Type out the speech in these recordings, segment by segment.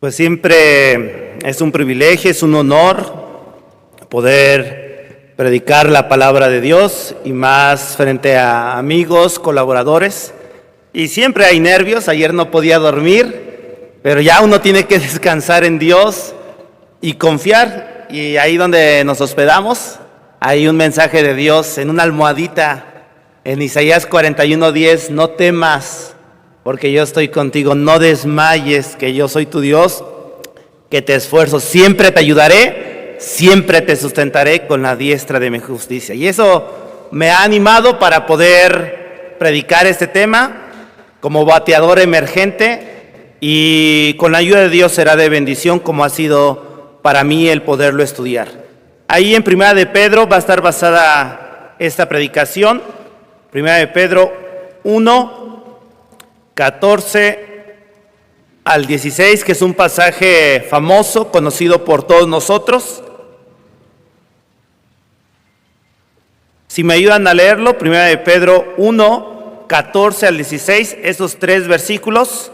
Pues siempre es un privilegio, es un honor poder predicar la palabra de Dios y más frente a amigos, colaboradores. Y siempre hay nervios, ayer no podía dormir, pero ya uno tiene que descansar en Dios y confiar. Y ahí donde nos hospedamos, hay un mensaje de Dios en una almohadita en Isaías 41:10, no temas, porque yo estoy contigo, no desmayes, que yo soy tu Dios, que te esfuerzo, siempre te ayudaré, siempre te sustentaré con la diestra de mi justicia. Y eso me ha animado para poder predicar este tema como bateador emergente, y con la ayuda de Dios será de bendición, como ha sido para mí el poderlo estudiar. Ahí en Primera de Pedro va a estar basada esta predicación, Primera de Pedro 1:14 al 16, que es un pasaje famoso, conocido por todos nosotros. Si me ayudan a leerlo, Primera de Pedro 1:14 al 16, esos 3 versículos,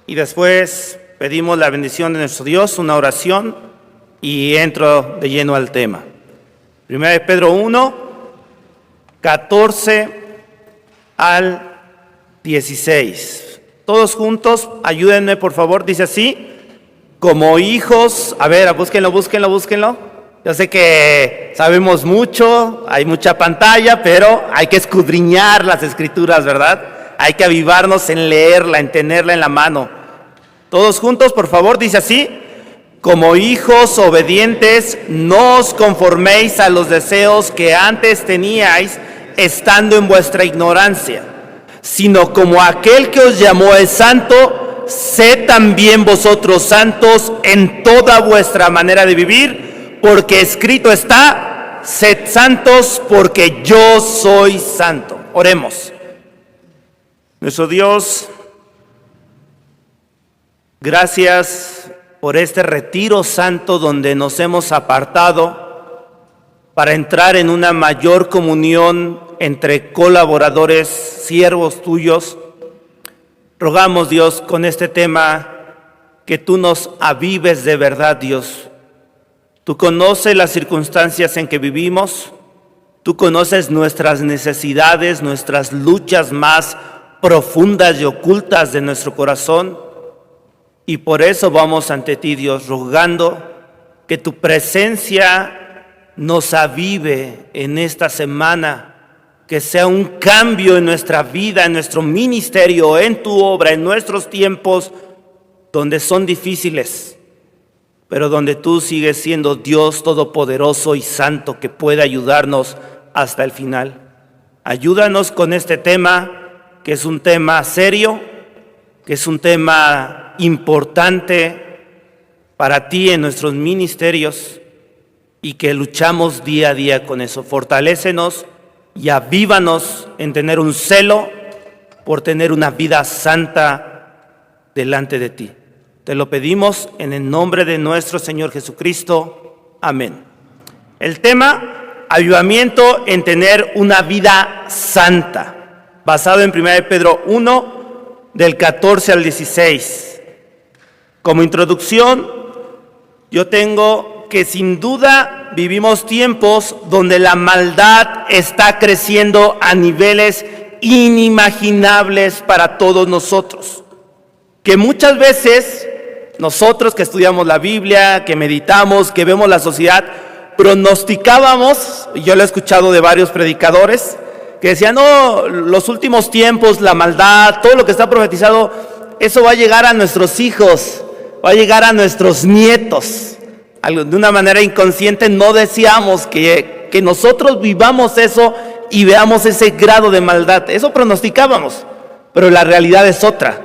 y después pedimos la bendición de nuestro Dios, una oración, y entro de lleno al tema. Primera de Pedro 1:14 al 16. Todos juntos, ayúdenme por favor, dice así: como hijos, a ver, búsquenlo. Yo sé que sabemos mucho, hay mucha pantalla, pero hay que escudriñar las escrituras, ¿verdad? Hay que avivarnos en leerla, en tenerla en la mano. Todos juntos, por favor, dice así: como hijos obedientes, no os conforméis a los deseos que antes teníais estando en vuestra ignorancia, sino como aquel que os llamó es santo, sed también vosotros santos en toda vuestra manera de vivir, porque escrito está: sed santos porque yo soy santo. Oremos. Nuestro Dios, gracias por este retiro santo donde nos hemos apartado para entrar en una mayor comunión entre colaboradores, siervos tuyos. Rogamos, Dios, con este tema, que tú nos avives de verdad, Dios. Tú conoces las circunstancias en que vivimos, tú conoces nuestras necesidades, nuestras luchas más profundas y ocultas de nuestro corazón, y por eso vamos ante ti, Dios, rogando que tu presencia nos avive en esta semana, que sea un cambio en nuestra vida, en nuestro ministerio, en tu obra, en nuestros tiempos, donde son difíciles, pero donde tú sigues siendo Dios todopoderoso y santo, que puede ayudarnos hasta el final. Ayúdanos con este tema, que es un tema serio, que es un tema importante para ti en nuestros ministerios, y que luchamos día a día con eso. Fortalécenos y avívanos en tener un celo por tener una vida santa delante de ti. Te lo pedimos en el nombre de nuestro Señor Jesucristo. Amén. El tema: avivamiento en tener una vida santa, basado en 1 Pedro 1, del 14 al 16. Como introducción, yo tengo que sin duda vivimos tiempos donde la maldad está creciendo a niveles inimaginables para todos nosotros, que muchas veces nosotros que estudiamos la Biblia, que meditamos, que vemos la sociedad, pronosticábamos, y yo lo he escuchado de varios predicadores, que decían: no, los últimos tiempos, la maldad, todo lo que está profetizado, eso va a llegar a nuestros hijos, va a llegar a nuestros nietos. De una manera inconsciente no deseamos que nosotros vivamos eso y veamos ese grado de maldad. Eso pronosticábamos, pero la realidad es otra,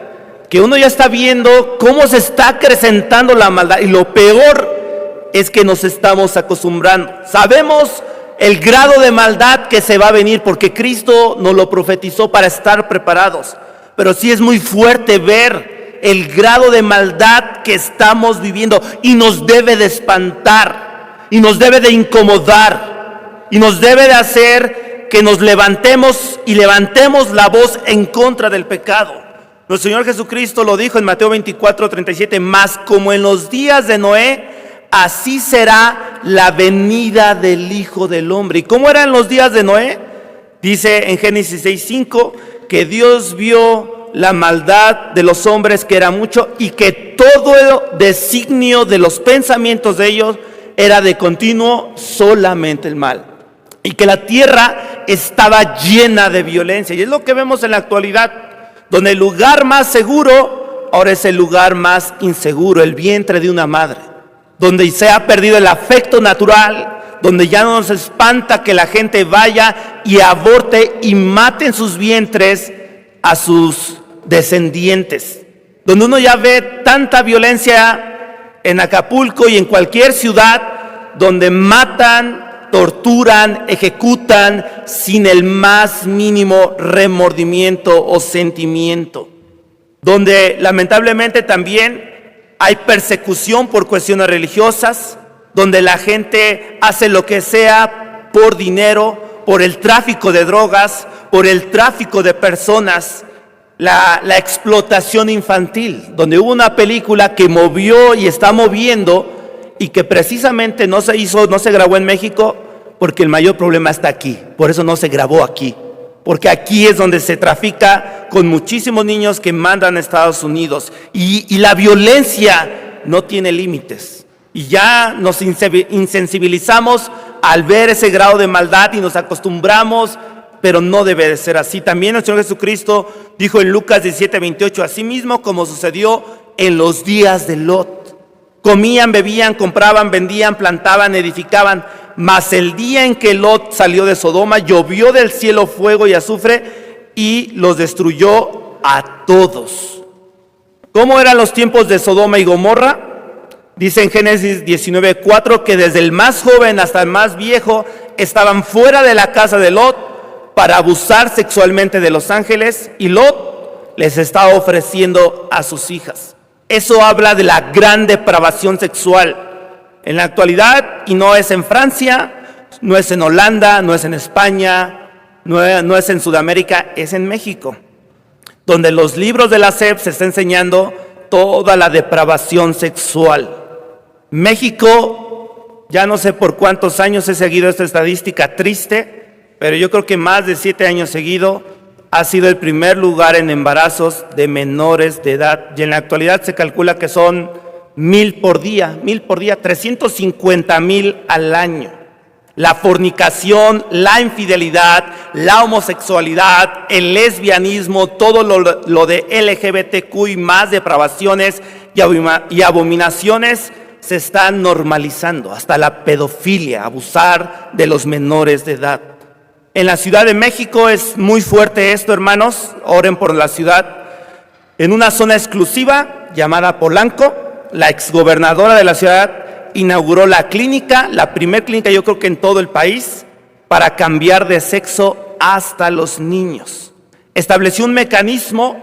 que uno ya está viendo cómo se está acrecentando la maldad, y lo peor es que nos estamos acostumbrando. Sabemos el grado de maldad que se va a venir, porque Cristo nos lo profetizó para estar preparados, pero sí es muy fuerte ver el grado de maldad que estamos viviendo, y nos debe de espantar, y nos debe de incomodar, y nos debe de hacer que nos levantemos y levantemos la voz en contra del pecado. Nuestro Señor Jesucristo lo dijo en Mateo 24:37, mas como en los días de Noé, así será la venida del Hijo del Hombre. ¿Y cómo eran los días de Noé? Dice en Génesis 6:5 que Dios vio la maldad de los hombres, que era mucho, y que todo el designio de los pensamientos de ellos era de continuo solamente el mal. Y que la tierra estaba llena de violencia. Y es lo que vemos en la actualidad, donde el lugar más seguro ahora es el lugar más inseguro, el vientre de una madre, donde se ha perdido el afecto natural, donde ya no nos espanta que la gente vaya y aborte y mate en sus vientres a sus descendientes, donde uno ya ve tanta violencia en Acapulco y en cualquier ciudad, donde matan, torturan, ejecutan sin el más mínimo remordimiento o sentimiento, donde lamentablemente también hay persecución por cuestiones religiosas, donde la gente hace lo que sea por dinero, por el tráfico de drogas, por el tráfico de personas, la explotación infantil, donde hubo una película que movió y está moviendo y que precisamente no se grabó en México porque el mayor problema está aquí, por eso no se grabó aquí, porque aquí es donde se trafica con muchísimos niños que mandan a Estados Unidos y la violencia no tiene límites y ya nos insensibilizamos al ver ese grado de maldad y nos acostumbramos, pero no debe de ser así. También el Señor Jesucristo dijo en Lucas 17:28, así mismo como sucedió en los días de Lot. Comían, bebían, compraban, vendían, plantaban, edificaban, mas el día en que Lot salió de Sodoma, llovió del cielo fuego y azufre y los destruyó a todos. ¿Cómo eran los tiempos de Sodoma y Gomorra? Dice en Génesis 19:4 que desde el más joven hasta el más viejo estaban fuera de la casa de Lot para abusar sexualmente de los ángeles, y Lot les estaba ofreciendo a sus hijas. Eso habla de la gran depravación sexual en la actualidad, y no es en Francia, no es en Holanda, no es en España, no es en Sudamérica, es en México, donde los libros de la SEP se está enseñando toda la depravación sexual. México, ya no sé por cuántos años he seguido esta estadística triste, pero yo creo que más de 7 años seguido ha sido el primer lugar en embarazos de menores de edad, y en la actualidad se calcula que son 1,000 por día, 350,000 al año. La fornicación, la infidelidad, la homosexualidad, el lesbianismo, todo lo de LGBTQ y más depravaciones y abominaciones se están normalizando, hasta la pedofilia, abusar de los menores de edad. En la Ciudad de México es muy fuerte esto, hermanos, oren por la ciudad. En una zona exclusiva llamada Polanco, la exgobernadora de la ciudad inauguró la clínica, la primer clínica yo creo que en todo el país, para cambiar de sexo hasta los niños. Estableció un mecanismo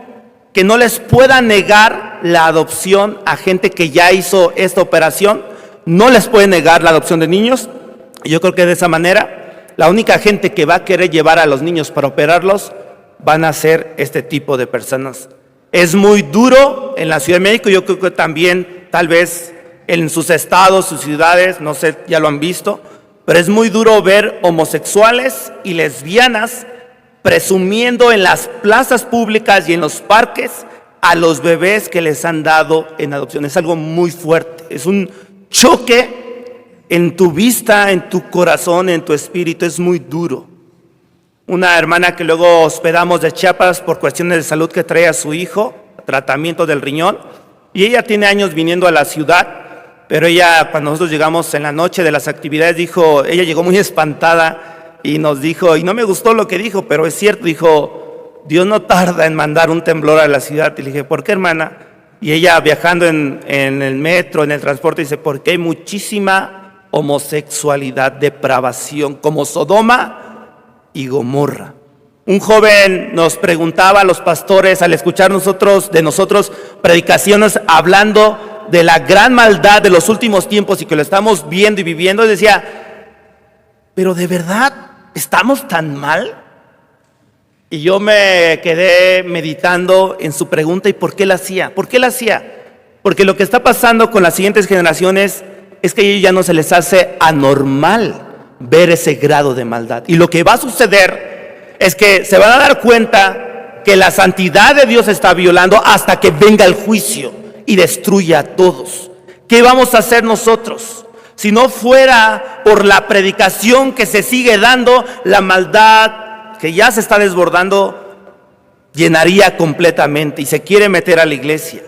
que no les pueda negar la adopción a gente que ya hizo esta operación, no les puede negar la adopción de niños, y yo creo que de esa manera la única gente que va a querer llevar a los niños para operarlos van a ser este tipo de personas. Es muy duro en la Ciudad de México, yo creo que también tal vez en sus estados, sus ciudades, no sé, ya lo han visto, pero es muy duro ver homosexuales y lesbianas presumiendo en las plazas públicas y en los parques a los bebés que les han dado en adopción. Es algo muy fuerte, es un choque en tu vista, en tu corazón, en tu espíritu, es muy duro. Una hermana que luego hospedamos de Chiapas por cuestiones de salud que trae a su hijo, tratamiento del riñón, y ella tiene años viniendo a la ciudad, pero ella, cuando nosotros llegamos en la noche de las actividades, ella llegó muy espantada y nos dijo, y no me gustó lo que dijo, pero es cierto, dijo, Dios no tarda en mandar un temblor a la ciudad. Y le dije, ¿por qué, hermana? Y ella viajando en el metro, en el transporte, dice, porque hay muchísima homosexualidad, depravación, como Sodoma y Gomorra. Un joven nos preguntaba a los pastores al escuchar de nosotros predicaciones hablando de la gran maldad de los últimos tiempos y que lo estamos viendo y viviendo, y decía, pero ¿de verdad estamos tan mal? Y yo me quedé meditando en su pregunta y por qué la hacía. ¿Por qué la hacía? Porque lo que está pasando con las siguientes generaciones es que a ellos ya no se les hace anormal ver ese grado de maldad. Y lo que va a suceder es que se van a dar cuenta que la santidad de Dios se está violando hasta que venga el juicio y destruya a todos. ¿Qué vamos a hacer nosotros? Si no fuera por la predicación que se sigue dando, la maldad que ya se está desbordando llenaría completamente y se quiere meter a la iglesia.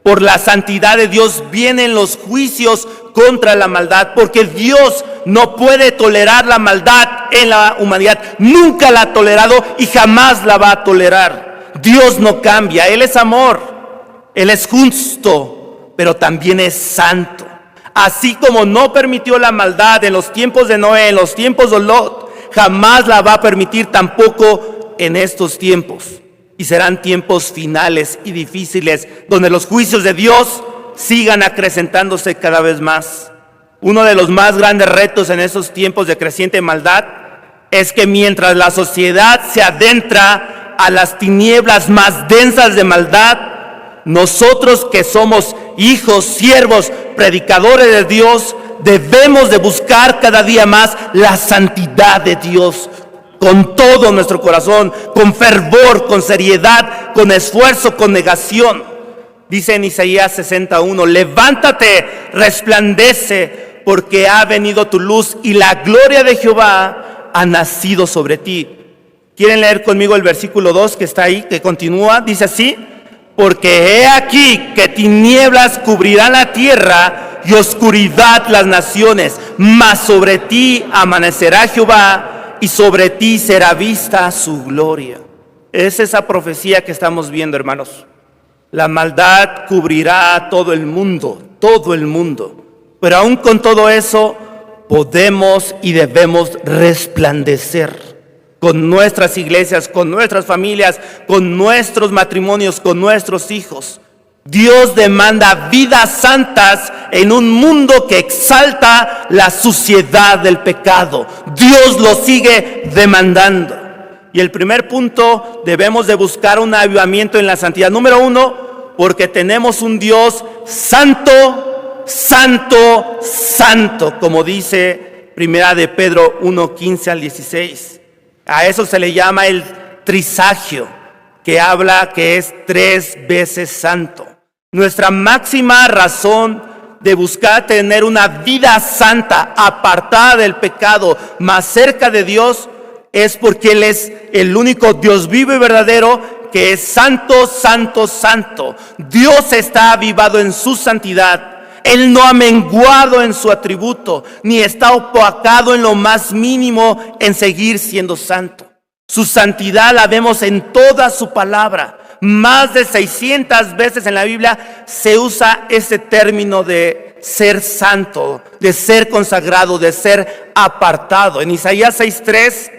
Por la santidad de Dios vienen los juicios contra la maldad, porque Dios no puede tolerar la maldad en la humanidad. Nunca la ha tolerado y jamás la va a tolerar. Dios no cambia, Él es amor, Él es justo, pero también es santo. Así como no permitió la maldad en los tiempos de Noé, en los tiempos de Lot, jamás la va a permitir tampoco en estos tiempos. Y serán tiempos finales y difíciles, donde los juicios de Dios sigan acrecentándose cada vez más. Uno de los más grandes retos en esos tiempos de creciente maldad es que mientras la sociedad se adentra a las tinieblas más densas de maldad, nosotros que somos hijos, siervos, predicadores de Dios, debemos de buscar cada día más la santidad de Dios con todo nuestro corazón, con fervor, con seriedad, con esfuerzo, con negación. Dice en Isaías 61, levántate, resplandece, porque ha venido tu luz y la gloria de Jehová ha nacido sobre ti. ¿Quieren leer conmigo el versículo 2 que está ahí, que continúa? Dice así, porque he aquí que tinieblas cubrirán la tierra y oscuridad las naciones, mas sobre ti amanecerá Jehová y sobre ti será vista su gloria. Es esa profecía que estamos viendo, hermanos. La maldad cubrirá a todo el mundo, pero aún con todo eso podemos y debemos resplandecer con nuestras iglesias, con nuestras familias, con nuestros matrimonios, con nuestros hijos. Dios demanda vidas santas en un mundo que exalta la suciedad del pecado. Dios lo sigue demandando. Y el primer punto, debemos de buscar un avivamiento en la santidad. Número 1, porque tenemos un Dios santo, santo, santo, como dice Primera de Pedro 1:15 al 16. A eso se le llama el trisagio, que habla que es 3 veces santo. Nuestra máxima razón de buscar tener una vida santa, apartada del pecado, más cerca de Dios, es porque Él es el único Dios vivo y verdadero, que es santo, santo, santo. Dios está avivado en su santidad. Él no ha menguado en su atributo, ni está opacado en lo más mínimo en seguir siendo santo. Su santidad la vemos en toda su palabra. Más de 600 veces en la Biblia se usa ese término de ser santo, de ser consagrado, de ser apartado. En Isaías 6:3,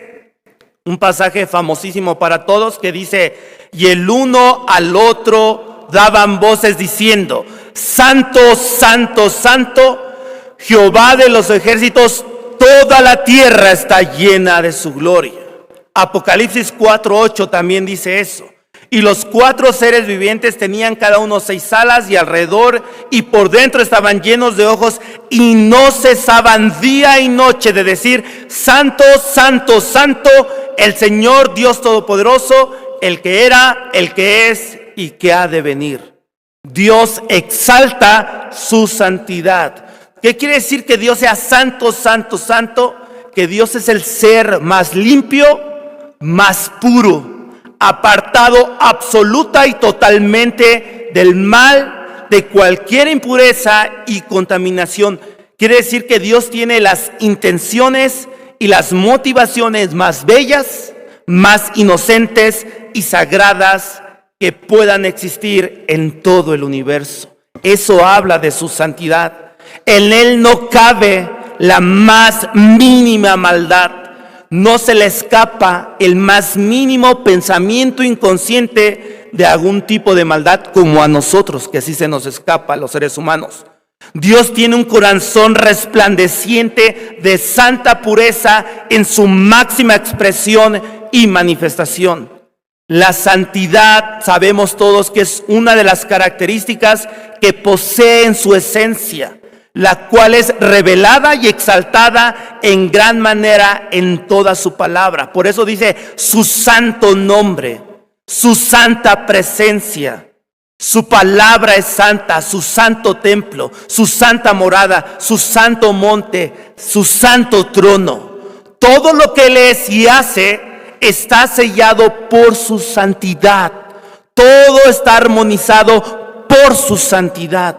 un pasaje famosísimo para todos que dice, y el uno al otro daban voces diciendo, santo, santo, santo, Jehová de los ejércitos, toda la tierra está llena de su gloria. Apocalipsis 4:8 también dice eso. Y los 4 seres vivientes tenían cada uno 6 alas y alrededor y por dentro estaban llenos de ojos y no cesaban día y noche de decir, santo, santo, santo, el Señor Dios Todopoderoso, el que era, el que es y que ha de venir. Dios exalta su santidad. ¿Qué quiere decir que Dios sea santo, santo, santo? Que Dios es el ser más limpio, más puro, apartado absoluta y totalmente del mal, de cualquier impureza y contaminación. Quiere decir que Dios tiene las intenciones y las motivaciones más bellas, más inocentes y sagradas que puedan existir en todo el universo. Eso habla de su santidad. En Él no cabe la más mínima maldad. No se le escapa el más mínimo pensamiento inconsciente de algún tipo de maldad, como a nosotros, que así se nos escapa a los seres humanos. Dios tiene un corazón resplandeciente de santa pureza en su máxima expresión y manifestación. La santidad, sabemos todos que es una de las características que posee en su esencia, la cual es revelada y exaltada en gran manera en toda su palabra. Por eso dice su santo nombre, su santa presencia. Su palabra es santa, su santo templo, su santa morada, su santo monte, su santo trono. Todo lo que Él es y hace está sellado por su santidad. Todo está armonizado por su santidad.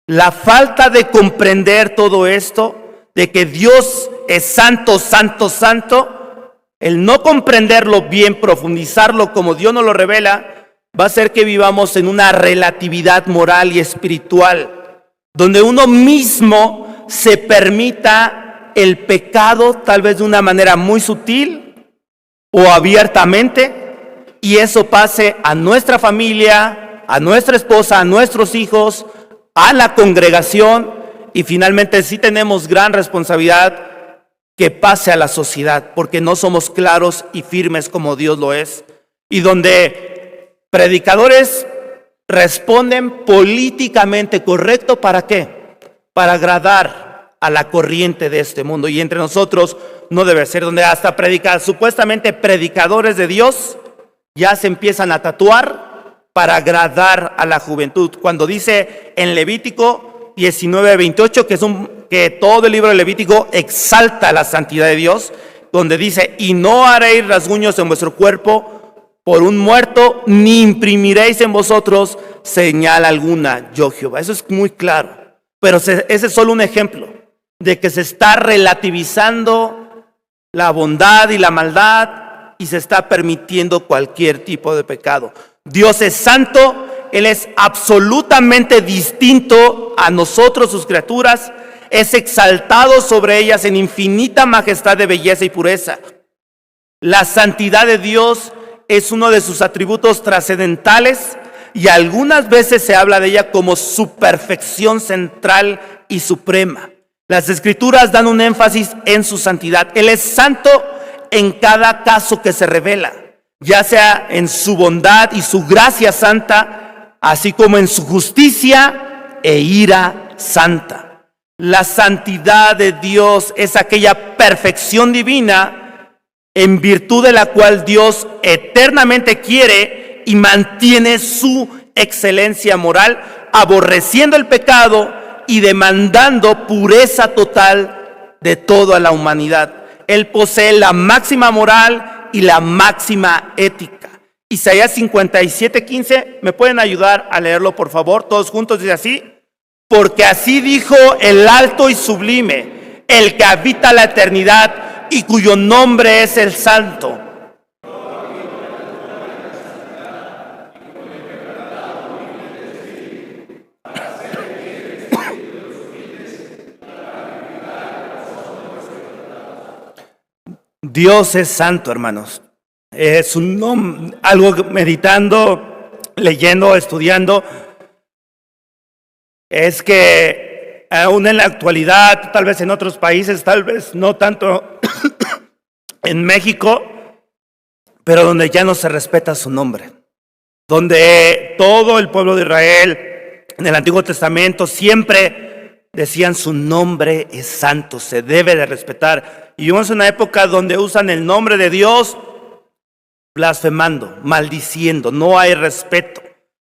La falta de comprender todo esto, de que Dios es santo, santo, santo, el no comprenderlo bien, profundizarlo como Dios nos lo revela, va a hacer que vivamos en una relatividad moral y espiritual, donde uno mismo se permita el pecado, tal vez de una manera muy sutil o abiertamente, y eso pase a nuestra familia, a nuestra esposa, a nuestros hijos, a la congregación, y finalmente sí tenemos gran responsabilidad que pase a la sociedad, porque no somos claros y firmes como Dios lo es, y donde predicadores responden políticamente correcto, ¿para qué? Para agradar a la corriente de este mundo, y entre nosotros no debe ser, donde hasta supuestamente predicadores de Dios ya se empiezan a tatuar para agradar a la juventud. Cuando dice en Levítico 19:28 que todo el libro de Levítico exalta la santidad de Dios, donde dice: y no haréis rasguños en vuestro cuerpo por un muerto, ni imprimiréis en vosotros señal alguna, yo Jehová. Eso es muy claro, pero ese es solo un ejemplo de que se está relativizando la bondad y la maldad y se está permitiendo cualquier tipo de pecado. Dios es santo, Él es absolutamente distinto a nosotros, sus criaturas, es exaltado sobre ellas en infinita majestad de belleza y pureza. La santidad de Dios es uno de sus atributos trascendentales, y algunas veces se habla de ella como su perfección central y suprema. Las Escrituras dan un énfasis en su santidad. Él es santo en cada caso que se revela, ya sea en su bondad y su gracia santa, así como en su justicia e ira santa. La santidad de Dios es aquella perfección divina en virtud de la cual Dios eternamente quiere y mantiene su excelencia moral, aborreciendo el pecado y demandando pureza total de toda la humanidad. Él posee la máxima moral y la máxima ética. Isaías 57:15, ¿me pueden ayudar a leerlo, por favor? Todos juntos, dice así: porque así dijo el alto y sublime, el que habita la eternidad y cuyo nombre es el Santo. Dios es santo, hermanos. Es un nombre, algo meditando, leyendo, estudiando, es que aún en la actualidad, tal vez en otros países, tal vez no tanto en México, pero donde ya no se respeta su nombre, donde todo el pueblo de Israel en el Antiguo Testamento siempre decían: su nombre es santo, se debe de respetar. Y vivimos en una época donde usan el nombre de Dios blasfemando, maldiciendo, no hay respeto.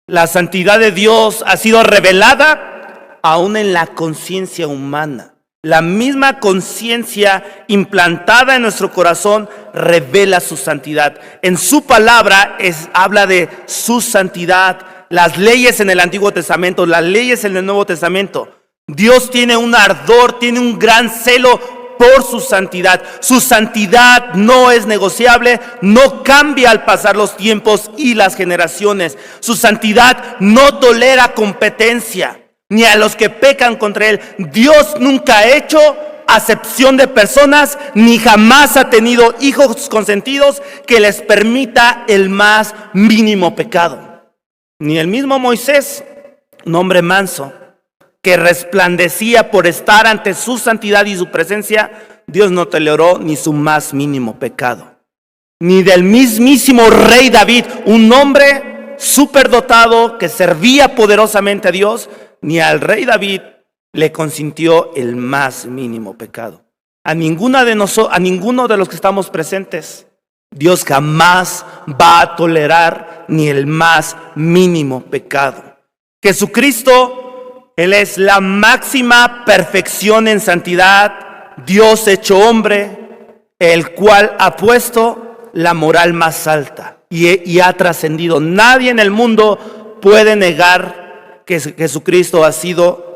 La santidad de Dios ha sido revelada aún en la conciencia humana. La misma conciencia implantada en nuestro corazón revela su santidad. En su palabra habla de su santidad. Las leyes en el Antiguo Testamento, las leyes en el Nuevo Testamento. Dios tiene un ardor, tiene un gran celo por su santidad. Su santidad no es negociable, no cambia al pasar los tiempos y las generaciones. Su santidad no tolera competencia ni a los que pecan contra Él. Dios nunca ha hecho acepción de personas, ni jamás ha tenido hijos consentidos que les permita el más mínimo pecado. Ni el mismo Moisés, un hombre manso, que resplandecía por estar ante su santidad y su presencia, Dios no toleró ni su más mínimo pecado. ni del mismísimo rey David, un hombre superdotado que servía poderosamente a Dios, ni al rey David le consintió el más mínimo pecado. A ninguno de los que estamos presentes, Dios jamás va a tolerar ni el más mínimo pecado. Jesucristo, Él es la máxima perfección en santidad, Dios hecho hombre, el cual ha puesto la moral más alta y ha trascendido. Nadie en el mundo puede negar que Jesucristo ha sido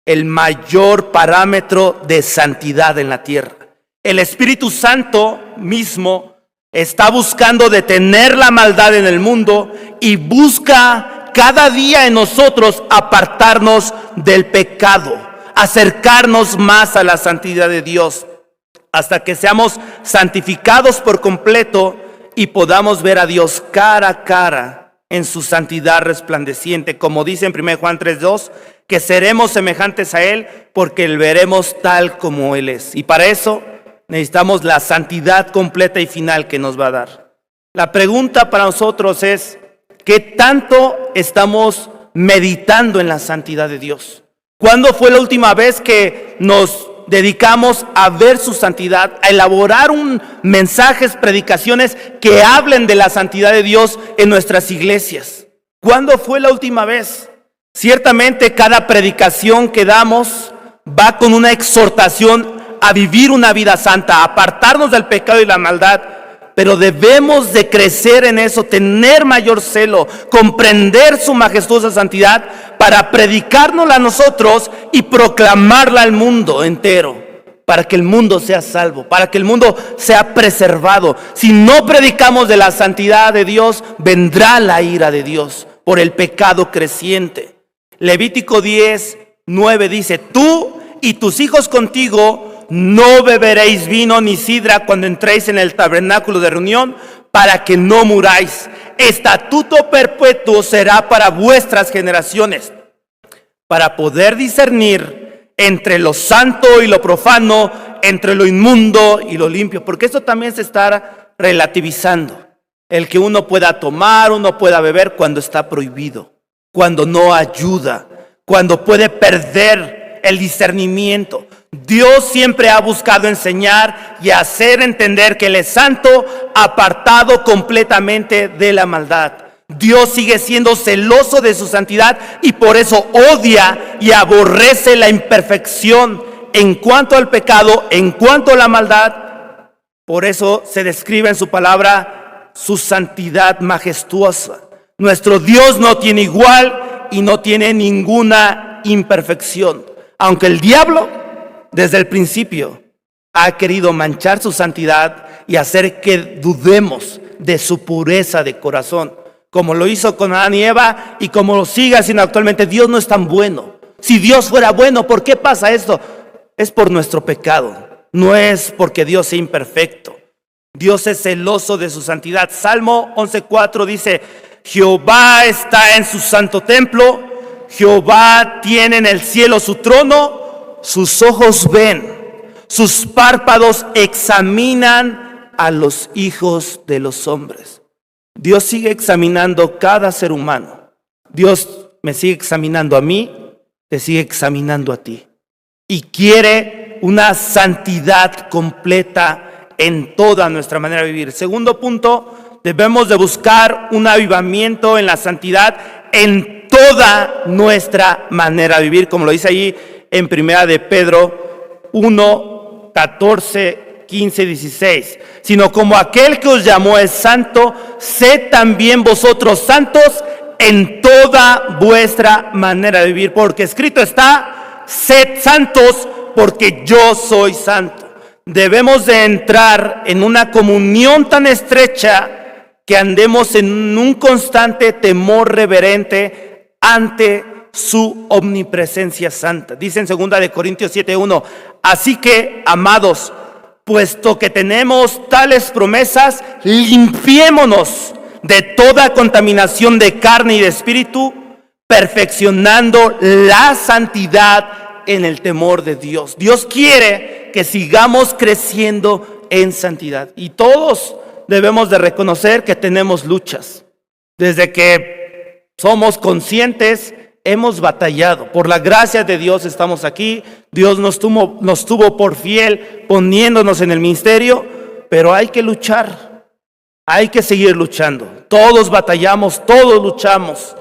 el mayor parámetro de santidad en la tierra. El Espíritu Santo mismo está buscando detener la maldad en el mundo y busca cada día en nosotros apartarnos del pecado, acercarnos más a la santidad de Dios, hasta que seamos santificados por completo y podamos ver a Dios cara a cara en su santidad resplandeciente, como dice en 1 Juan 3:2, que seremos semejantes a Él porque le veremos tal como Él es. Y para eso necesitamos la santidad completa y final que nos va a dar. La pregunta para nosotros es, ¿qué tanto estamos meditando en la santidad de Dios? ¿Cuándo fue la última vez que nos dedicamos a ver su santidad, a elaborar mensajes, predicaciones que hablen de la santidad de Dios en nuestras iglesias? ¿Cuándo fue la última vez? Ciertamente cada predicación que damos va con una exhortación a vivir una vida santa, a apartarnos del pecado y la maldad, pero debemos de crecer en eso, tener mayor celo, comprender su majestuosa santidad para predicárnosla a nosotros y proclamarla al mundo entero, para que el mundo sea salvo, para que el mundo sea preservado. Si no predicamos de la santidad de Dios, vendrá la ira de Dios por el pecado creciente. Levítico 10:9 dice, tú y tus hijos contigo no beberéis vino ni sidra cuando entréis en el tabernáculo de reunión, para que no muráis. Estatuto perpetuo será para vuestras generaciones, para poder discernir entre lo santo y lo profano, entre lo inmundo y lo limpio, porque esto también se está relativizando. El que uno pueda tomar, uno pueda beber cuando está prohibido, cuando no ayuda, cuando puede perder el discernimiento. Dios siempre ha buscado enseñar y hacer entender que Él es santo, apartado completamente de la maldad. Dios sigue siendo celoso de su santidad y por eso odia y aborrece la imperfección en cuanto al pecado, en cuanto a la maldad. Por eso se describe en su palabra su santidad majestuosa. Nuestro Dios no tiene igual y no tiene ninguna imperfección. Aunque el diablo desde el principio ha querido manchar su santidad y hacer que dudemos de su pureza de corazón, como lo hizo con Adán y Eva y como lo sigue haciendo actualmente. Dios no es tan bueno. Si Dios fuera bueno, ¿por qué pasa esto? Es por nuestro pecado, no es porque Dios sea imperfecto. Dios es celoso de su santidad. Salmo 11:4 dice, Jehová está en su santo templo, Jehová tiene en el cielo su trono. Sus ojos ven, sus párpados examinan a los hijos de los hombres. Dios sigue examinando cada ser humano. Dios me sigue examinando a mí, te sigue examinando a ti. Y quiere una santidad completa en toda nuestra manera de vivir. Segundo punto, debemos de buscar un avivamiento en la santidad en toda nuestra manera de vivir, como lo dice allí en primera de Pedro 1, 14, 15, 16. Sino como aquel que os llamó es santo, sed también vosotros santos en toda vuestra manera de vivir. Porque escrito está, sed santos porque yo soy santo. Debemos de entrar en una comunión tan estrecha que andemos en un constante temor reverente ante su omnipresencia santa. Dice en 2 de Corintios 7:1, así que, amados, puesto que tenemos tales promesas, limpiémonos de toda contaminación de carne y de espíritu, perfeccionando la santidad en el temor de Dios. Dios quiere que sigamos creciendo en santidad. Y todos debemos de reconocer que tenemos luchas. Desde que somos conscientes, hemos batallado. Por la gracia de Dios estamos aquí. Dios nos tuvo por fiel poniéndonos en el ministerio, pero hay que luchar. Hay que seguir luchando. Todos batallamos, todos luchamos.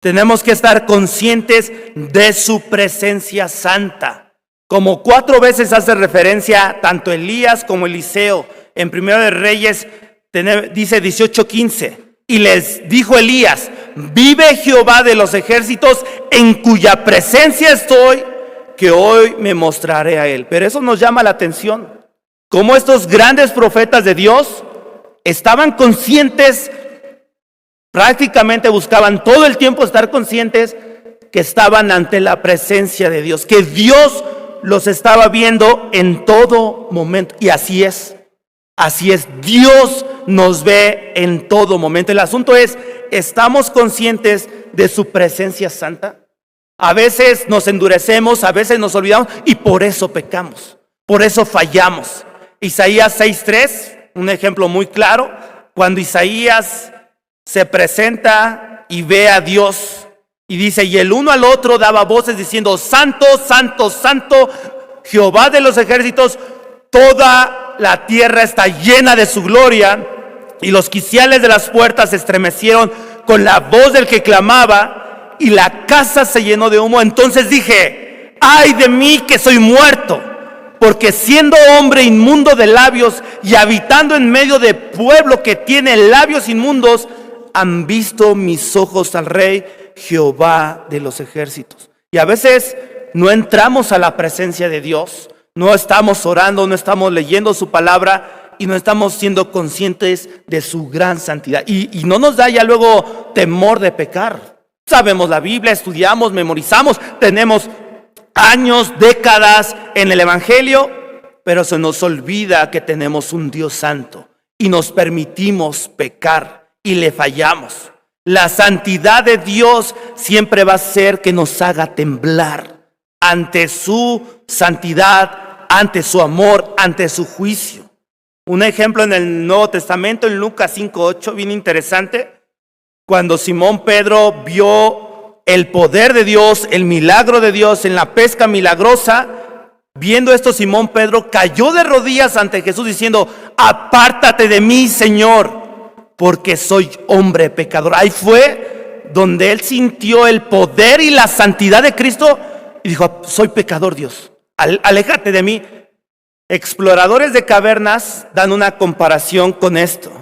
Tenemos que estar conscientes de su presencia santa. Como 4 veces hace referencia tanto Elías como Eliseo. En Primero de Reyes dice 18:15. Y les dijo Elías: vive Jehová de los ejércitos, en cuya presencia estoy, que hoy me mostraré a él. Pero eso nos llama la atención. Como estos grandes profetas de Dios estaban conscientes, prácticamente buscaban todo el tiempo estar conscientes que estaban ante la presencia de Dios, que Dios los estaba viendo en todo momento. Y así es, Dios nos ve en todo momento. El asunto es, ¿estamos conscientes de su presencia santa? A veces nos endurecemos, a veces nos olvidamos y por eso pecamos, por eso fallamos. Isaías 6:3, un ejemplo muy claro, cuando Isaías se presenta y ve a Dios y dice: y el uno al otro daba voces diciendo: santo, santo, santo, Jehová de los ejércitos, toda la tierra está llena de su gloria. Y los quiciales de las puertas se estremecieron con la voz del que clamaba, y la casa se llenó de humo. Entonces dije: ay de mí que soy muerto, porque siendo hombre inmundo de labios y habitando en medio de pueblo que tiene labios inmundos, han visto mis ojos al Rey, Jehová de los ejércitos. Y a veces no entramos a la presencia de Dios, no estamos orando, no estamos leyendo su palabra y no estamos siendo conscientes de su gran santidad. Y no nos da ya luego temor de pecar. Sabemos la Biblia, estudiamos, memorizamos, tenemos años, décadas en el Evangelio, pero se nos olvida que tenemos un Dios santo y nos permitimos pecar y le fallamos. La santidad de Dios siempre va a ser que nos haga temblar ante su santidad, ante su amor, ante su juicio. Un ejemplo en el Nuevo Testamento, en Lucas 5:8, bien interesante, cuando Simón Pedro vio el poder de Dios, el milagro de Dios en la pesca milagrosa, viendo esto, Simón Pedro cayó de rodillas ante Jesús diciendo: apártate de mí, Señor, porque soy hombre pecador. Ahí fue donde él sintió el poder y la santidad de Cristo y dijo: soy pecador, Dios, aléjate de mí. Exploradores de cavernas dan una comparación con esto.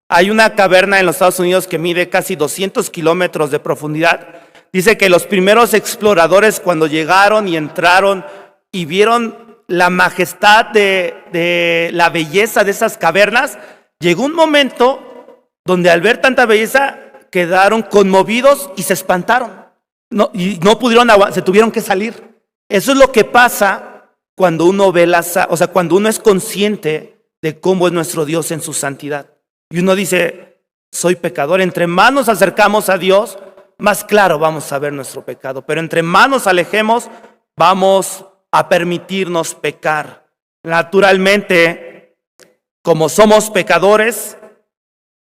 Hay una caverna en los Estados Unidos que mide casi 200 kilómetros de profundidad. Dice que los primeros exploradores, cuando llegaron y entraron y vieron la majestad de la belleza de esas cavernas, llegó un momento donde al ver tanta belleza quedaron conmovidos y se espantaron. No pudieron aguantar, se tuvieron que salir. Eso es lo que pasa cuando uno ve cuando uno es consciente de cómo es nuestro Dios en su santidad. Y uno dice: soy pecador. Entre más nos acercamos a Dios, más claro vamos a ver nuestro pecado. Pero entre más nos alejemos, vamos a permitirnos pecar. Naturalmente, como somos pecadores,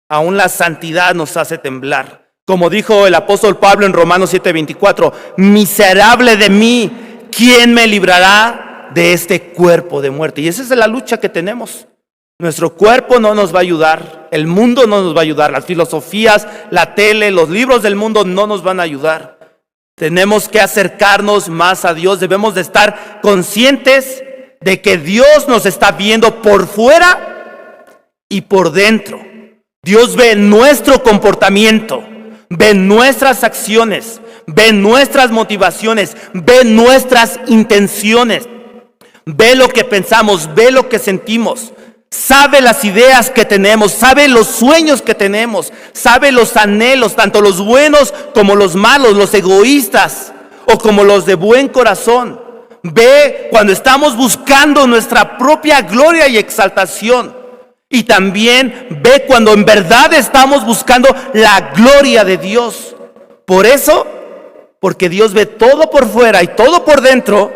aún la santidad nos hace temblar. Como dijo el apóstol Pablo en Romanos 7:24: miserable de mí, ¿quién me librará de este cuerpo de muerte? Y esa es la lucha que tenemos. Nuestro cuerpo no nos va a ayudar, el mundo no nos va a ayudar, las filosofías, la tele, los libros del mundo no nos van a ayudar. Tenemos que acercarnos más a Dios. Debemos de estar conscientes de que Dios nos está viendo por fuera y por dentro. Dios ve nuestro comportamiento, ve nuestras acciones, ve nuestras motivaciones, ve nuestras intenciones, ve lo que pensamos, ve lo que sentimos, sabe las ideas que tenemos, sabe los sueños que tenemos, sabe los anhelos, tanto los buenos como los malos, los egoístas o como los de buen corazón. Ve cuando estamos buscando nuestra propia gloria y exaltación. Y también ve cuando en verdad estamos buscando la gloria de Dios. Por eso, porque Dios ve todo por fuera y todo por dentro,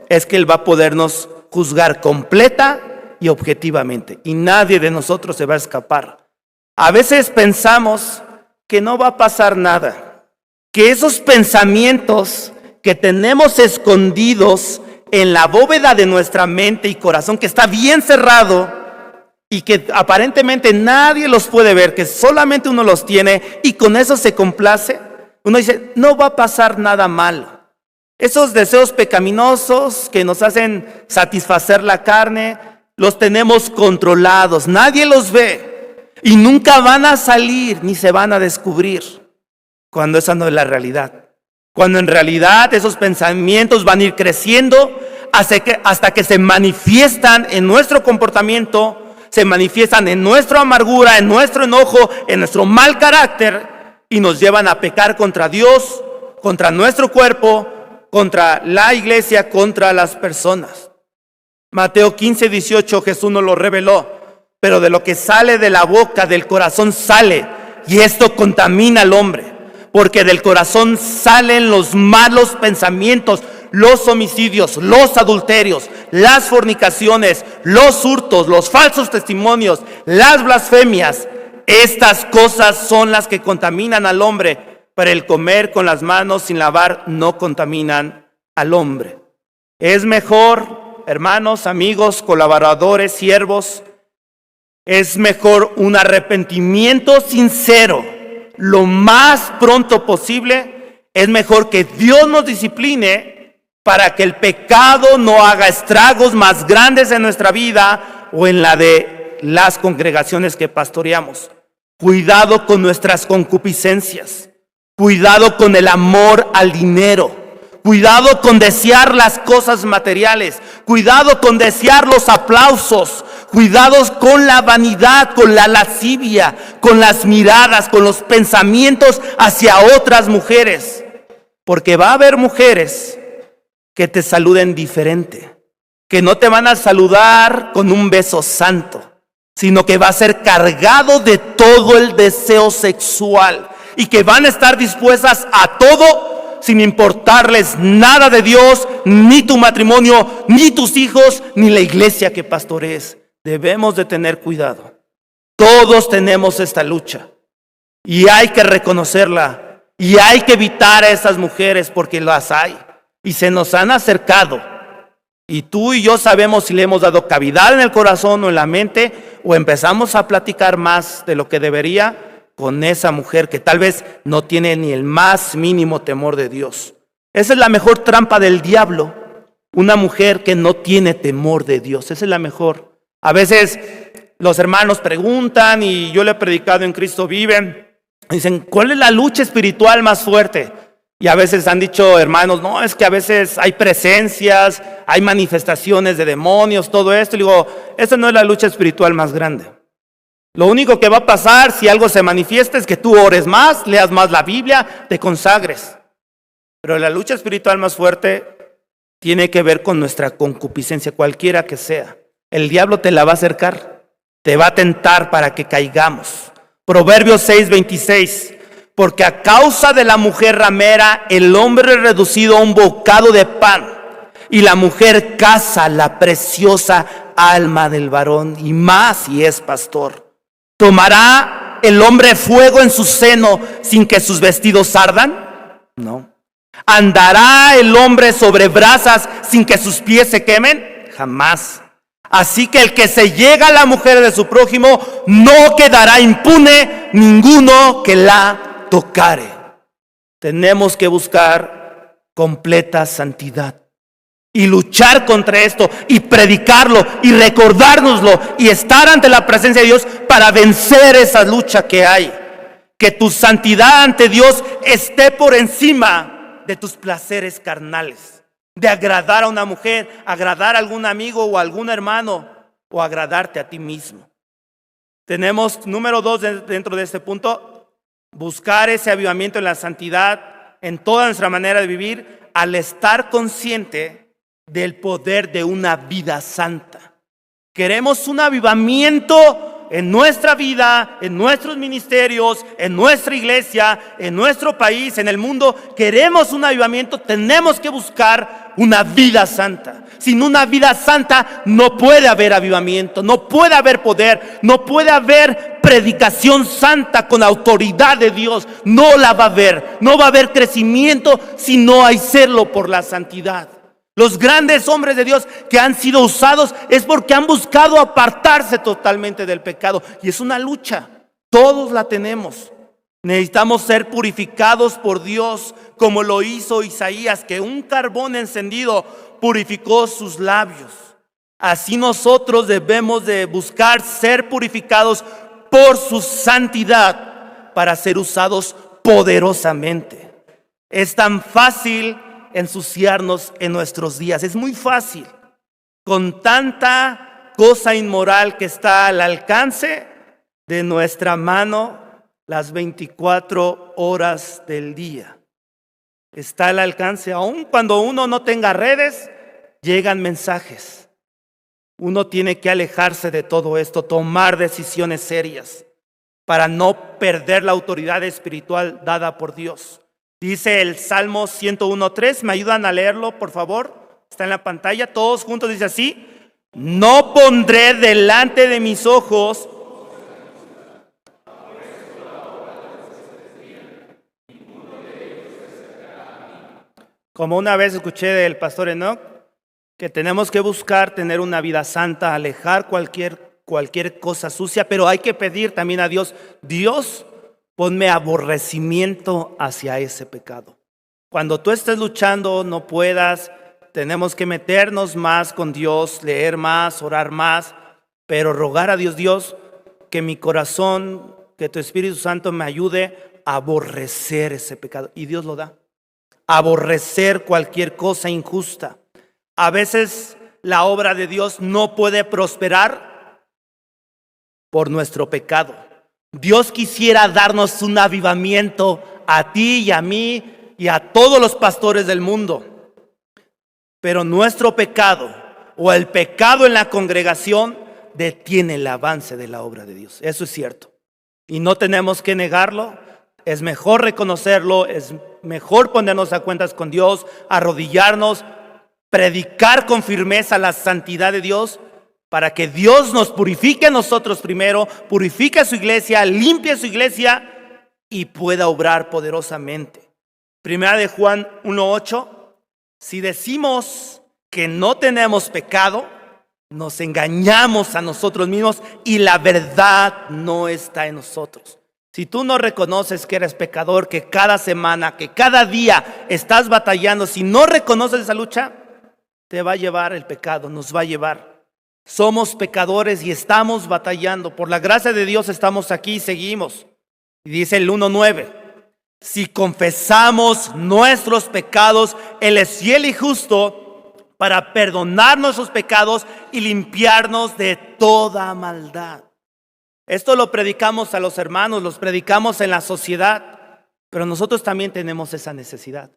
es que Él va a podernos juzgar completa y objetivamente. Y nadie de nosotros se va a escapar. A veces pensamos que no va a pasar nada, que esos pensamientos que tenemos escondidos en la bóveda de nuestra mente y corazón, que está bien cerrado y que aparentemente nadie los puede ver, que solamente uno los tiene y con eso se complace, uno dice, no va a pasar nada malo. Esos deseos pecaminosos que nos hacen satisfacer la carne, los tenemos controlados, nadie los ve y nunca van a salir ni se van a descubrir, cuando esa no es la realidad. Cuando en realidad esos pensamientos van a ir creciendo hasta que se manifiestan en nuestro comportamiento, se manifiestan en nuestra amargura, en nuestro enojo, en nuestro mal carácter y nos llevan a pecar contra Dios, contra nuestro cuerpo, contra la iglesia, contra las personas. Mateo 15:18, Jesús nos lo reveló, pero de lo que sale de la boca, del corazón sale, y esto contamina al hombre, porque del corazón salen los malos pensamientos, los homicidios, los adulterios, las fornicaciones, los hurtos, los falsos testimonios, las blasfemias. Estas cosas son las que contaminan al hombre, pero el comer con las manos sin lavar no contaminan al hombre. Es mejor, hermanos, amigos, colaboradores, siervos, es mejor un arrepentimiento sincero lo más pronto posible. Es mejor que Dios nos discipline para que el pecado no haga estragos más grandes en nuestra vida o en la de las congregaciones que pastoreamos. Cuidado con nuestras concupiscencias. Cuidado con el amor al dinero. Cuidado con desear las cosas materiales. Cuidado con desear los aplausos. Cuidados con la vanidad, con la lascivia, con las miradas, con los pensamientos hacia otras mujeres. Porque va a haber mujeres que te saluden diferente, que no te van a saludar con un beso santo, sino que va a ser cargado de todo el deseo sexual y que van a estar dispuestas a todo sin importarles nada de Dios, ni tu matrimonio, ni tus hijos, ni la iglesia que pastorees. Debemos de tener cuidado. Todos tenemos esta lucha y hay que reconocerla y hay que evitar a esas mujeres porque las hay y se nos han acercado. Y tú y yo sabemos si le hemos dado cavidad en el corazón o en la mente o empezamos a platicar más de lo que debería con esa mujer que tal vez no tiene ni el más mínimo temor de Dios. Esa es la mejor trampa del diablo, una mujer que no tiene temor de Dios. Esa es la mejor. A veces los hermanos preguntan y yo le he predicado en Cristo Vive. Dicen, ¿cuál es la lucha espiritual más fuerte? Y a veces han dicho hermanos, no, es que a veces hay presencias, hay manifestaciones de demonios, todo esto. Y digo, esa no es la lucha espiritual más grande. Lo único que va a pasar si algo se manifiesta es que tú ores más, leas más la Biblia, te consagres. Pero la lucha espiritual más fuerte tiene que ver con nuestra concupiscencia, cualquiera que sea. El diablo te la va a acercar, te va a tentar para que caigamos. Proverbios 6:26. Porque a causa de la mujer ramera, el hombre es reducido a un bocado de pan, y la mujer caza la preciosa alma del varón, y más si es pastor. ¿Tomará el hombre fuego en su seno sin que sus vestidos ardan? No. ¿Andará el hombre sobre brasas sin que sus pies se quemen? Jamás. Así que el que se llega a la mujer de su prójimo no quedará impune ninguno que la tocare. Tenemos que buscar completa santidad y luchar contra esto y predicarlo y recordárnoslo y estar ante la presencia de Dios para vencer esa lucha que hay. Que tu santidad ante Dios esté por encima de tus placeres carnales. De agradar a una mujer, agradar a algún amigo o a algún hermano, o agradarte a ti mismo. Tenemos, número 2 dentro de este punto, buscar ese avivamiento en la santidad en toda nuestra manera de vivir, al estar consciente del poder de una vida santa. Queremos un avivamiento en nuestra vida, en nuestros ministerios, en nuestra iglesia, en nuestro país, en el mundo. Queremos un avivamiento, tenemos que buscar una vida santa. Sin una vida santa no puede haber avivamiento, no puede haber poder, no puede haber predicación santa con autoridad de Dios. No la va a haber, no va a haber crecimiento si no hay celo por la santidad. Los grandes hombres de Dios que han sido usados es porque han buscado apartarse totalmente del pecado. Y es una lucha, todos la tenemos. Necesitamos ser purificados por Dios, como lo hizo Isaías, que un carbón encendido purificó sus labios. Así nosotros debemos de buscar ser purificados por su santidad para ser usados poderosamente. Es tan fácil ensuciarnos en nuestros días, es muy fácil, con tanta cosa inmoral que está al alcance de nuestra mano las 24 horas del día. Está al alcance, aun cuando uno no tenga redes, llegan mensajes. Uno tiene que alejarse de todo esto, tomar decisiones serias para no perder la autoridad espiritual dada por Dios. Dice el Salmo 101:3, ¿me ayudan a leerlo, por favor? Está en la pantalla, todos juntos, dice así: no pondré delante de mis ojos como una vez escuché del pastor Enoch, que tenemos que buscar tener una vida santa, alejar cualquier cosa sucia, pero hay que pedir también a Dios, Dios, ponme aborrecimiento hacia ese pecado. Cuando tú estés luchando, no puedas, tenemos que meternos más con Dios, leer más, orar más, pero rogar a Dios, Dios, que mi corazón, que tu Espíritu Santo me ayude a aborrecer ese pecado. Y Dios lo da. Aborrecer cualquier cosa injusta. A veces la obra de Dios no puede prosperar por nuestro pecado. Dios quisiera darnos un avivamiento a ti y a mí y a todos los pastores del mundo. Pero nuestro pecado o el pecado en la congregación detiene el avance de la obra de Dios. Eso es cierto. Y no tenemos que negarlo. Es mejor reconocerlo, es mejor ponernos a cuentas con Dios, arrodillarnos, predicar con firmeza la santidad de Dios para que Dios nos purifique a nosotros primero, purifique a su iglesia, limpie su iglesia y pueda obrar poderosamente. Primera de Juan 1:8, si decimos que no tenemos pecado, nos engañamos a nosotros mismos y la verdad no está en nosotros. Si tú no reconoces que eres pecador, que cada semana, que cada día estás batallando, si no reconoces esa lucha, te va a llevar el pecado, nos va a llevar. Somos pecadores y estamos batallando. Por la gracia de Dios estamos aquí y seguimos. Y dice el 1:9, si confesamos nuestros pecados, Él es fiel y justo para perdonar nuestros pecados y limpiarnos de toda maldad. Esto lo predicamos a los hermanos, los predicamos en la sociedad, pero nosotros también tenemos esa necesidad.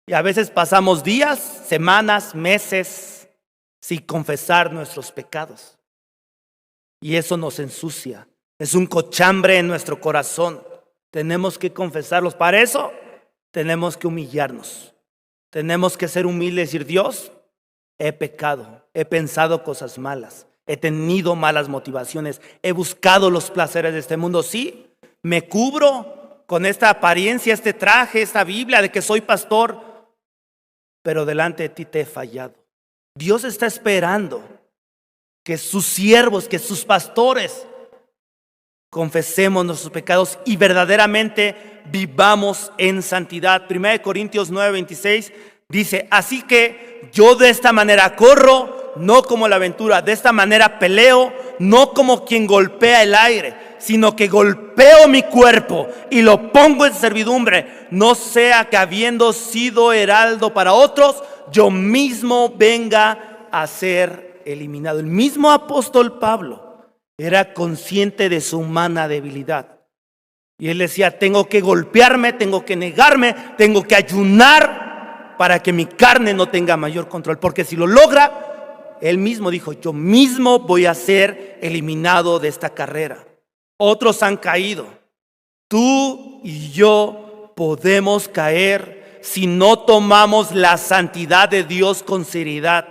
Y a veces pasamos días, semanas, meses sin confesar nuestros pecados. Y eso nos ensucia. Es un cochambre en nuestro corazón. Tenemos que confesarlos. Para eso tenemos que humillarnos. Tenemos que ser humildes y decir, Dios, he pecado, he pensado cosas malas. He tenido malas motivaciones, he buscado los placeres de este mundo. Sí, me cubro con esta apariencia, este traje, esta Biblia de que soy pastor, pero delante de ti te he fallado. Dios está esperando que sus siervos, que sus pastores confesemos nuestros pecados y verdaderamente vivamos en santidad. 1 Corintios 9:26 dice, así que yo de esta manera corro, no como la aventura, de esta manera peleo, no como quien golpea el aire, sino que golpeo mi cuerpo y lo pongo en servidumbre, no sea que habiendo sido heraldo para otros, yo mismo venga a ser eliminado. El mismo apóstol Pablo era consciente de su humana debilidad. Y él decía, tengo que golpearme, tengo que negarme, tengo que ayunar para que mi carne no tenga mayor control. Porque si lo logra, él mismo dijo, yo mismo voy a ser eliminado de esta carrera. Otros han caído. Tú y yo podemos caer, si no tomamos la santidad de Dios con seriedad,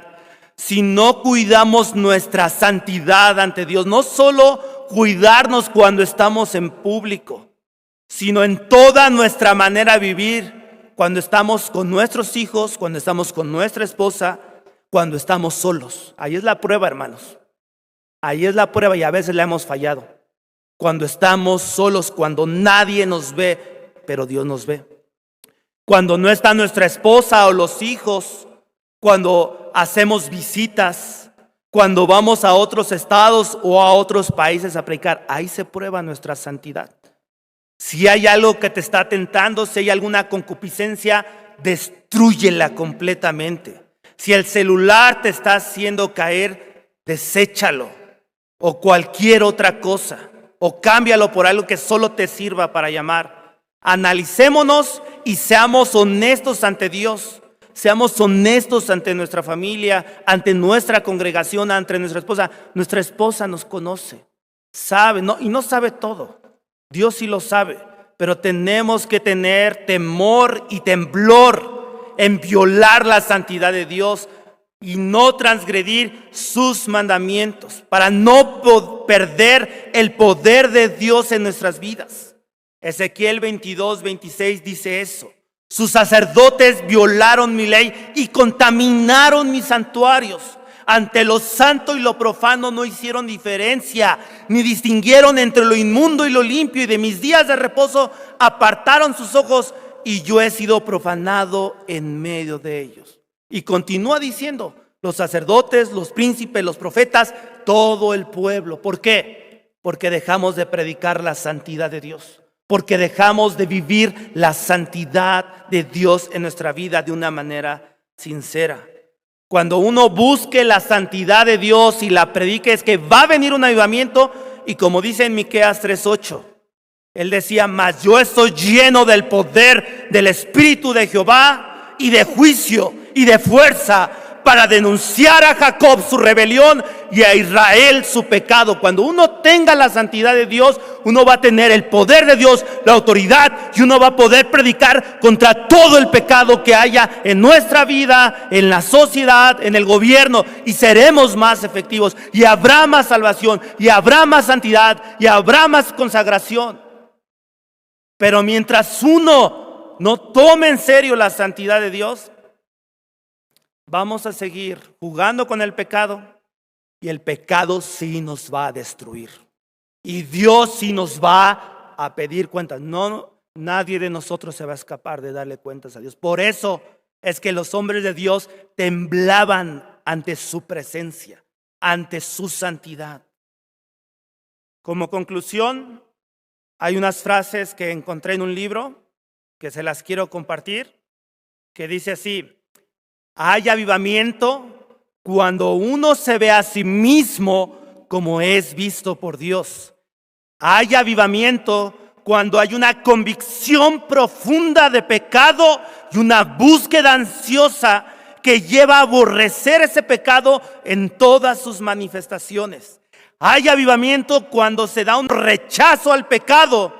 si no cuidamos nuestra santidad ante Dios, no solo cuidarnos cuando estamos en público, sino en toda nuestra manera de vivir, cuando estamos con nuestros hijos, cuando estamos con nuestra esposa, cuando estamos solos. Ahí es la prueba, hermanos. Ahí es la prueba y a veces la hemos fallado. Cuando estamos solos, cuando nadie nos ve, pero Dios nos ve. Cuando no está nuestra esposa o los hijos, cuando hacemos visitas, cuando vamos a otros estados o a otros países a predicar, ahí se prueba nuestra santidad. Si hay algo que te está tentando, si hay alguna concupiscencia, destrúyela completamente. Si el celular te está haciendo caer, deséchalo. O cualquier otra cosa. O cámbialo por algo que solo te sirva para llamar. Analicémonos y seamos honestos ante Dios. Seamos honestos ante nuestra familia, ante nuestra congregación, ante nuestra esposa. Nuestra esposa nos conoce, sabe, y no sabe todo. Dios sí lo sabe, pero tenemos que tener temor y temblor en violar la santidad de Dios y no transgredir sus mandamientos para no perder el poder de Dios en nuestras vidas. Ezequiel 22:26 dice eso. Sus sacerdotes violaron mi ley y contaminaron mis santuarios. Ante lo santo y lo profano no hicieron diferencia, ni distinguieron entre lo inmundo y lo limpio, y de mis días de reposo apartaron sus ojos, y yo he sido profanado en medio de ellos. Y continúa diciendo, los sacerdotes, los príncipes, los profetas, todo el pueblo. ¿Por qué? Porque dejamos de predicar la santidad de Dios, porque dejamos de vivir la santidad de Dios en nuestra vida de una manera sincera. Cuando uno busque la santidad de Dios y la predique, es que va a venir un avivamiento. Y como dice en Miqueas 3:8, él decía, mas yo estoy lleno del poder del Espíritu de Jehová y de juicio y de fuerza, para denunciar a Jacob su rebelión y a Israel su pecado. Cuando uno tenga la santidad de Dios, uno va a tener el poder de Dios, la autoridad, y uno va a poder predicar contra todo el pecado que haya en nuestra vida, en la sociedad, en el gobierno, y seremos más efectivos, y habrá más salvación, y habrá más santidad, y habrá más consagración. Pero mientras uno no tome en serio la santidad de Dios, vamos a seguir jugando con el pecado, y el pecado sí nos va a destruir. Y Dios sí nos va a pedir cuentas. No, nadie de nosotros se va a escapar de darle cuentas a Dios. Por eso es que los hombres de Dios temblaban ante su presencia, ante su santidad. Como conclusión, hay unas frases que encontré en un libro que se las quiero compartir, que dice así: hay avivamiento cuando uno se ve a sí mismo como es visto por Dios. Hay avivamiento cuando hay una convicción profunda de pecado y una búsqueda ansiosa que lleva a aborrecer ese pecado en todas sus manifestaciones. Hay avivamiento cuando se da un rechazo al pecado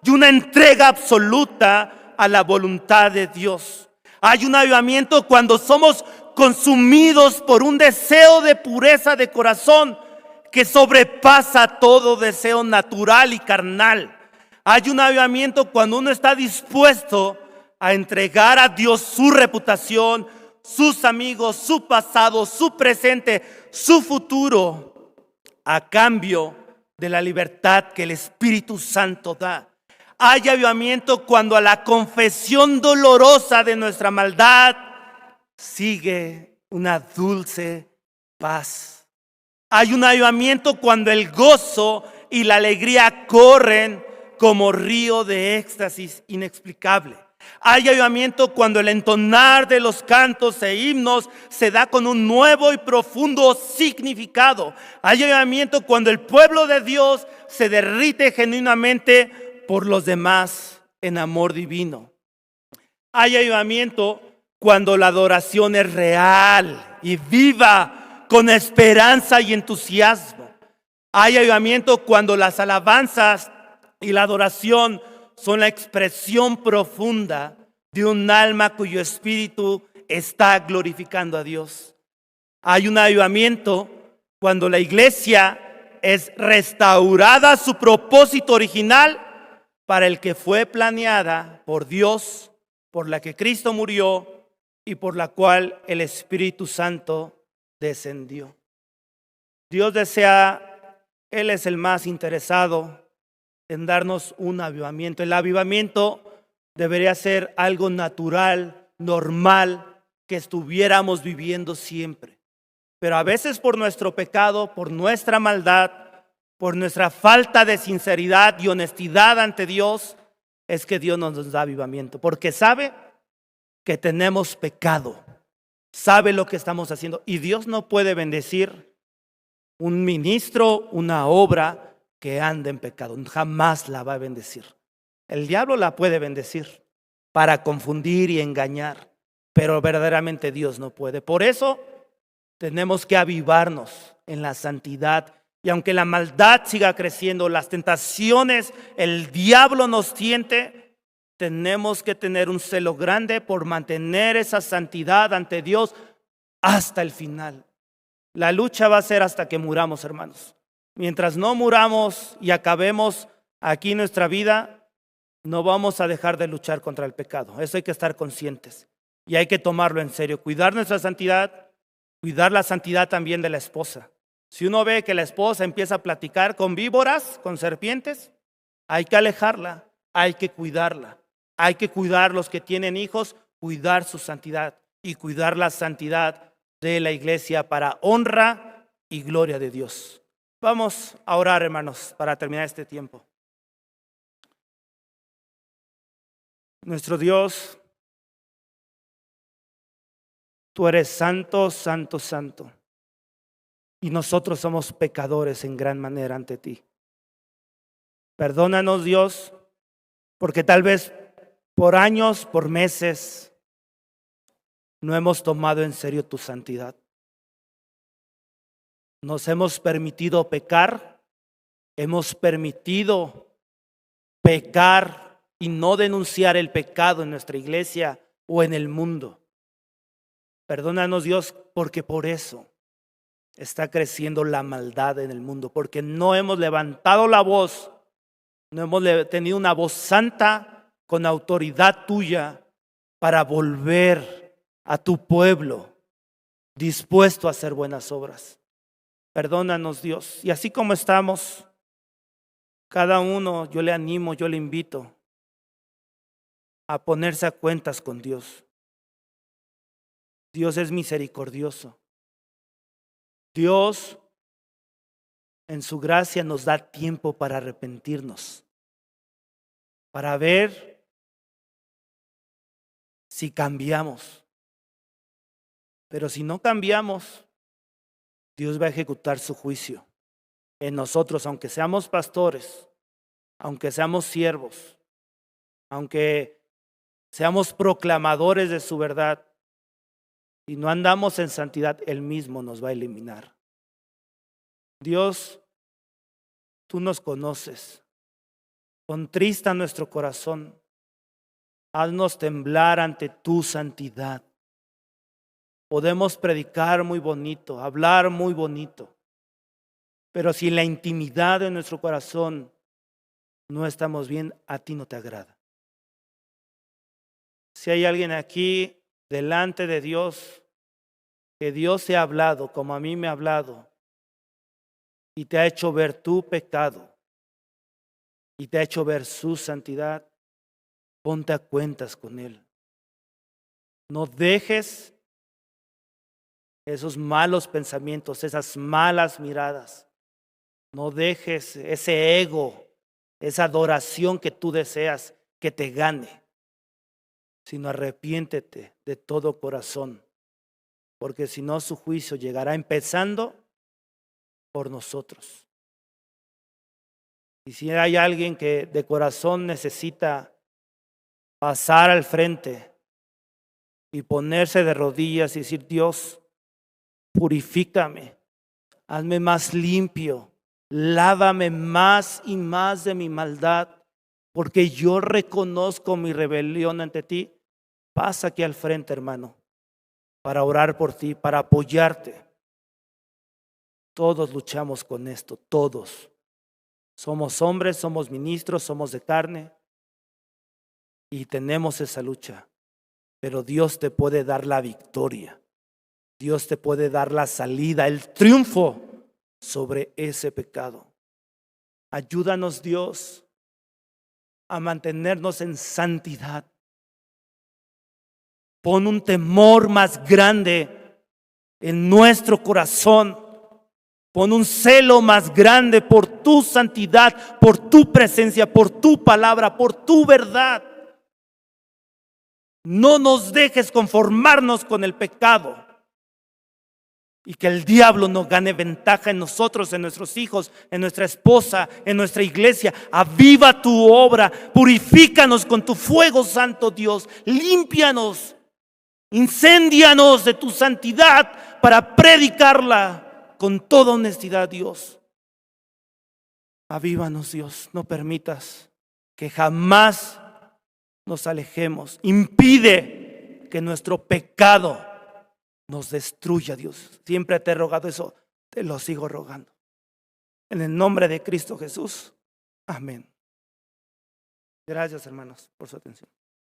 y una entrega absoluta a la voluntad de Dios. Hay un avivamiento cuando somos consumidos por un deseo de pureza de corazón que sobrepasa todo deseo natural y carnal. Hay un avivamiento cuando uno está dispuesto a entregar a Dios su reputación, sus amigos, su pasado, su presente, su futuro, a cambio de la libertad que el Espíritu Santo da. Hay avivamiento cuando a la confesión dolorosa de nuestra maldad sigue una dulce paz. Hay un avivamiento cuando el gozo y la alegría corren como río de éxtasis inexplicable. Hay avivamiento cuando el entonar de los cantos e himnos se da con un nuevo y profundo significado. Hay avivamiento cuando el pueblo de Dios se derrite genuinamente por los demás en amor divino. Hay avivamiento cuando la adoración es real y viva, con esperanza y entusiasmo. Hay avivamiento cuando las alabanzas y la adoración son la expresión profunda de un alma cuyo espíritu está glorificando a Dios. Hay un avivamiento cuando la iglesia es restaurada a su propósito original para el que fue planeada por Dios, por la que Cristo murió y por la cual el Espíritu Santo descendió. Dios desea, Él es el más interesado en darnos un avivamiento. El avivamiento debería ser algo natural, normal, que estuviéramos viviendo siempre. Pero a veces por nuestro pecado, por nuestra maldad, por nuestra falta de sinceridad y honestidad ante Dios, es que Dios nos da avivamiento. Porque sabe que tenemos pecado, sabe lo que estamos haciendo. Y Dios no puede bendecir un ministro, una obra que anda en pecado. Jamás la va a bendecir. El diablo la puede bendecir para confundir y engañar, pero verdaderamente Dios no puede. Por eso tenemos que avivarnos en la santidad. Y aunque la maldad siga creciendo, las tentaciones, el diablo nos tiente, tenemos que tener un celo grande por mantener esa santidad ante Dios hasta el final. La lucha va a ser hasta que muramos, hermanos. Mientras no muramos y acabemos aquí nuestra vida, no vamos a dejar de luchar contra el pecado. Eso hay que estar conscientes y hay que tomarlo en serio. Cuidar nuestra santidad, cuidar la santidad también de la esposa. Si uno ve que la esposa empieza a platicar con víboras, con serpientes, hay que alejarla, hay que cuidarla. Hay que cuidar los que tienen hijos, cuidar su santidad y cuidar la santidad de la iglesia para honra y gloria de Dios. Vamos a orar, hermanos, para terminar este tiempo. Nuestro Dios, tú eres santo, santo, santo. Y nosotros somos pecadores en gran manera ante ti. Perdónanos, Dios, porque tal vez por años, por meses, no hemos tomado en serio tu santidad. Nos hemos permitido pecar, hemos permitido pecar y no denunciar el pecado en nuestra iglesia o en el mundo. Perdónanos, Dios, porque por eso está creciendo la maldad en el mundo, porque no hemos levantado la voz, no hemos tenido una voz santa con autoridad tuya para volver a tu pueblo dispuesto a hacer buenas obras. Perdónanos, Dios. Y así como estamos, cada uno, yo le animo, yo le invito a ponerse a cuentas con Dios. Dios es misericordioso. Dios en su gracia nos da tiempo para arrepentirnos, para ver si cambiamos. Pero si no cambiamos, Dios va a ejecutar su juicio en nosotros, aunque seamos pastores, aunque seamos siervos, aunque seamos proclamadores de su verdad. Si no andamos en santidad, Él mismo nos va a eliminar. Dios, tú nos conoces. Contrista nuestro corazón. Haznos temblar ante tu santidad. Podemos predicar muy bonito, hablar muy bonito, pero si en la intimidad de nuestro corazón no estamos bien, a ti no te agrada. Si hay alguien aquí delante de Dios, que Dios te ha hablado como a mí me ha hablado y te ha hecho ver tu pecado y te ha hecho ver su santidad, ponte a cuentas con Él. No dejes esos malos pensamientos, esas malas miradas. No dejes ese ego, esa adoración que tú deseas que te gane, sino arrepiéntete de todo corazón, porque si no su juicio llegará empezando por nosotros. Y si hay alguien que de corazón necesita pasar al frente y ponerse de rodillas y decir: Dios, purifícame, hazme más limpio, lávame más y más de mi maldad, porque yo reconozco mi rebelión ante ti. pasa aquí al frente, hermano, para orar por ti, para apoyarte. Todos luchamos con esto, todos. Somos hombres, somos ministros, somos de carne y tenemos esa lucha. Pero Dios te puede dar la victoria. Dios te puede dar la salida, el triunfo sobre ese pecado. Ayúdanos, Dios, a mantenernos en santidad. Pon un temor más grande en nuestro corazón. Pon un celo más grande por tu santidad, por tu presencia, por tu palabra, por tu verdad. No nos dejes conformarnos con el pecado y que el diablo no gane ventaja en nosotros, en nuestros hijos, en nuestra esposa, en nuestra iglesia. Aviva tu obra, purifícanos con tu fuego santo, Dios. Límpianos, incéndianos de tu santidad para predicarla con toda honestidad, Dios. Avívanos, Dios. No permitas que jamás nos alejemos. Impide que nuestro pecado nos destruya, Dios. Siempre te he rogado eso, te lo sigo rogando. En el nombre de Cristo Jesús. Amén. Gracias, hermanos, por su atención.